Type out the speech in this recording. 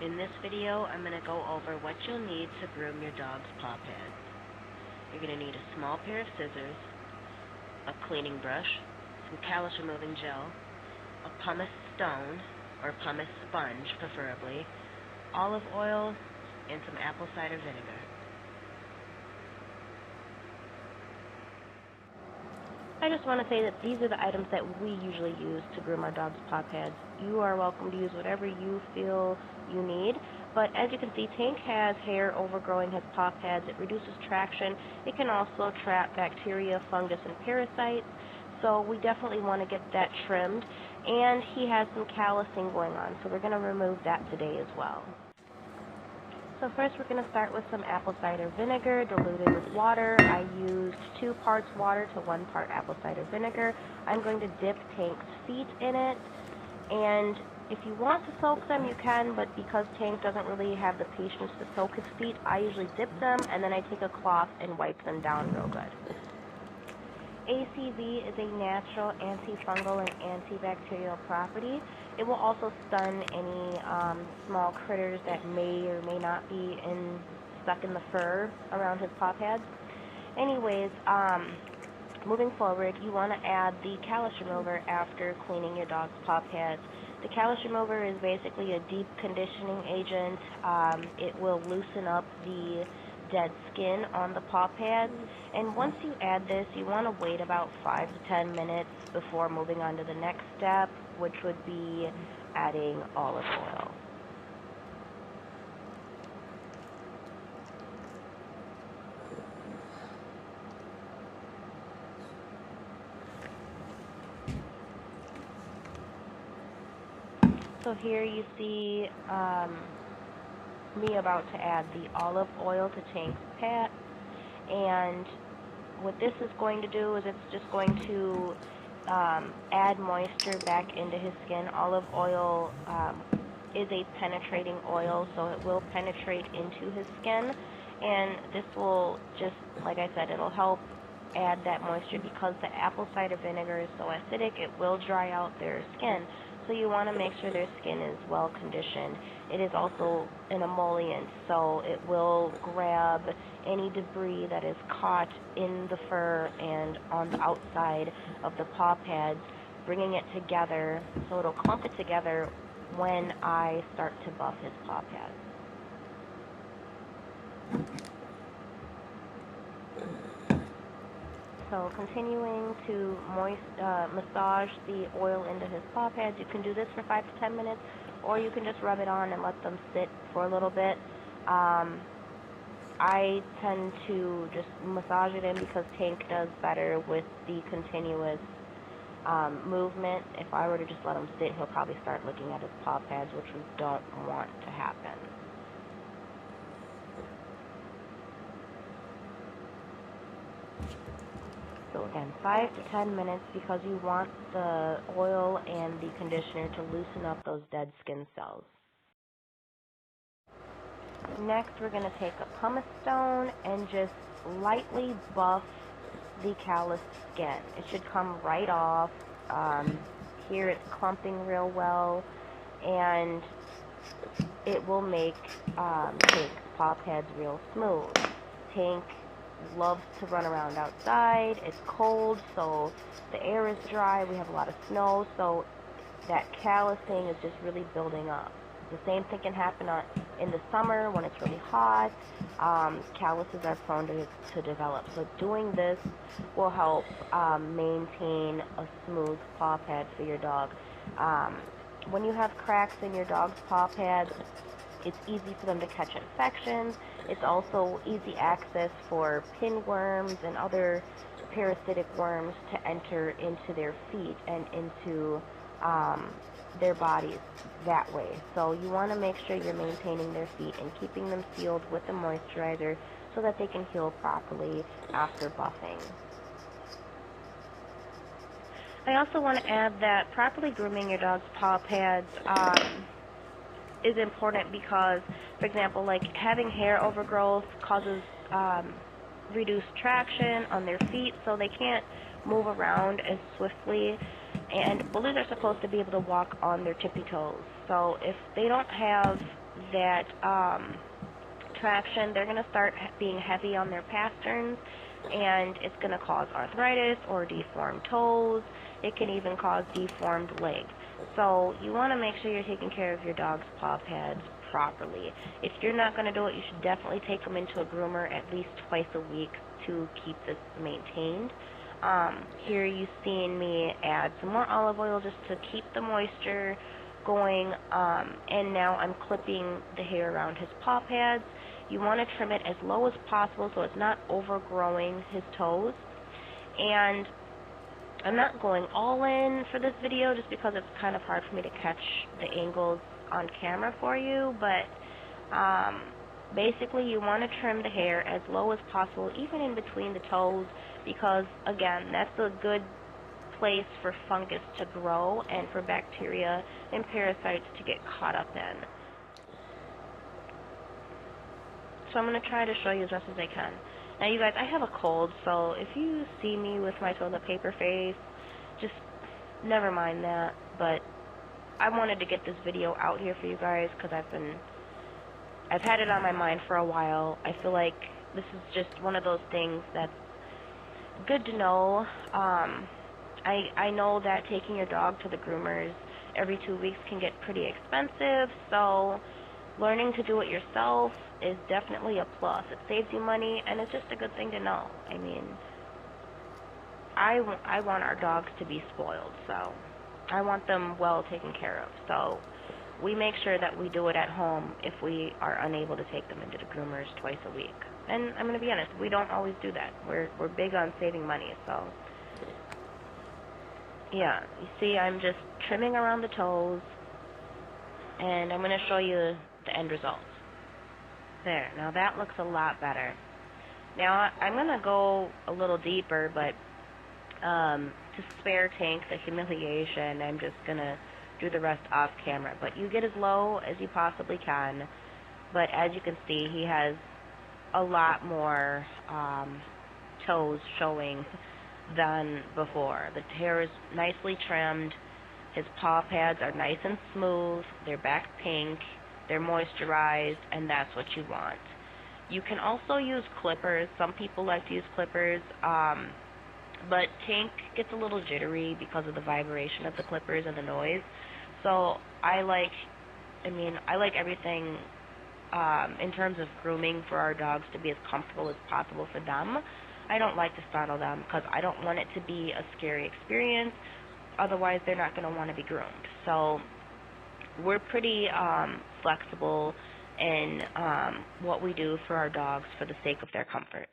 In this video, I'm going to go over what you'll need to groom your dog's paw pads. You're going to need a small pair of scissors, a cleaning brush, some callus removing gel, a pumice stone, or pumice sponge preferably, olive oil, and some apple cider vinegar. I just want to say that these are the items that we usually use to groom our dog's paw pads. You are welcome to use whatever you feel you need, but as you can see, Tank has hair overgrowing his paw pads. It reduces traction. It can also trap bacteria, fungus, and parasites, so we definitely want to get that trimmed. And he has some callusing going on, so we're going to remove that today as well. So first we're going to start with some apple cider vinegar diluted with water. I used 2 parts water to 1 part apple cider vinegar. I'm going to dip Tank's feet in it, and if you want to soak them you can, but because Tank doesn't really have the patience to soak his feet, I usually dip them and then I take a cloth and wipe them down real good. ACV is a natural antifungal and antibacterial property. It will also stun any small critters that may or may not be stuck in the fur around his paw pads. Anyways, moving forward, you want to add the callus remover after cleaning your dog's paw pads. The callus remover is basically a deep conditioning agent. It will loosen up the dead skin on the paw pads, and once you add this, you want to wait about 5 to 10 minutes before moving on to the next step, which would be adding olive oil. So here you see me about to add the olive oil to Tank's pat, and what this is going to do is it's just going to add moisture back into his skin. Olive oil is a penetrating oil, so it will penetrate into his skin, and this will just, like I said, it'll help add that moisture because the apple cider vinegar is so acidic, it will dry out their skin. So you want to make sure their skin is well conditioned. It is also an emollient, so it will grab any debris that is caught in the fur and on the outside of the paw pads, bringing it together, so it'll clump it together when I start to buff his paw pads. So continuing to massage the oil into his paw pads. You can do this for 5 to 10 minutes, or you can just rub it on and let them sit for a little bit. I tend to just massage it in because Tank does better with the continuous movement. If I were to just let him sit, he'll probably start looking at his paw pads, which we don't want to happen. So again, 5 to 10 minutes because you want the oil and the conditioner to loosen up those dead skin cells. Next, we're going to take a pumice stone and just lightly buff the calloused skin. It should come right off. Here it's clumping real well, and it will make Tank's paw pads real smooth. Tank loves to run around outside. It's cold, so the air is dry. We have a lot of snow, so that callusing is just really building up. The same thing can happen in the summer when it's really hot. Calluses are prone to develop. So doing this will help maintain a smooth paw pad for your dog. When you have cracks in your dog's paw pads, it's easy for them to catch infections. It's also easy access for pinworms and other parasitic worms to enter into their feet and into their bodies that way. So you want to make sure you're maintaining their feet and keeping them sealed with the moisturizer so that they can heal properly after buffing. I also want to add that properly grooming your dog's paw pads is important because, for example, like having hair overgrowth causes reduced traction on their feet, so they can't move around as swiftly, and bullies are supposed to be able to walk on their tippy toes. So if they don't have that traction, they're going to start being heavy on their pasterns, and it's going to cause arthritis or deformed toes. It can even cause deformed legs. So you want to make sure you're taking care of your dog's paw pads properly. If you're not going to do it, you should definitely take them into a groomer at least twice a week to keep this maintained. Here you've seen me add some more olive oil just to keep the moisture going, and now I'm clipping the hair around his paw pads. You want to trim it as low as possible so it's not overgrowing his toes. And I'm not going all in for this video just because it's kind of hard for me to catch the angles on camera for you, but basically you want to trim the hair as low as possible, even in between the toes, because again, that's a good place for fungus to grow and for bacteria and parasites to get caught up in. So I'm going to try to show you as best as I can. Now you guys, I have a cold, so if you see me with my toilet paper face, just never mind that, but I wanted to get this video out here for you guys because I've had it on my mind for a while. I feel like this is just one of those things that's good to know. I know that taking your dog to the groomers every 2 weeks can get pretty expensive, so learning to do it yourself is definitely a plus. It saves you money, and it's just a good thing to know. I mean, I want our dogs to be spoiled, so I want them well taken care of. So we make sure that we do it at home if we are unable to take them into the groomers twice a week. And I'm going to be honest, we don't always do that. We're big on saving money, so yeah, you see I'm just trimming around the toes, and I'm going to show you the end result. There, now that looks a lot better. Now I'm going to go a little deeper, but to spare Tank the humiliation, I'm just going to do the rest off camera. But you get as low as you possibly can, but as you can see, he has a lot more toes showing than before. The hair is nicely trimmed, his paw pads are nice and smooth, they're back pink, they're moisturized, and that's what you want. You can also use clippers. Some people like to use clippers, but Tank gets a little jittery because of the vibration of the clippers and the noise. So I like everything in terms of grooming for our dogs to be as comfortable as possible for them. I don't like to startle them because I don't want it to be a scary experience. Otherwise, they're not going to want to be groomed. So we're pretty flexible in what we do for our dogs for the sake of their comfort.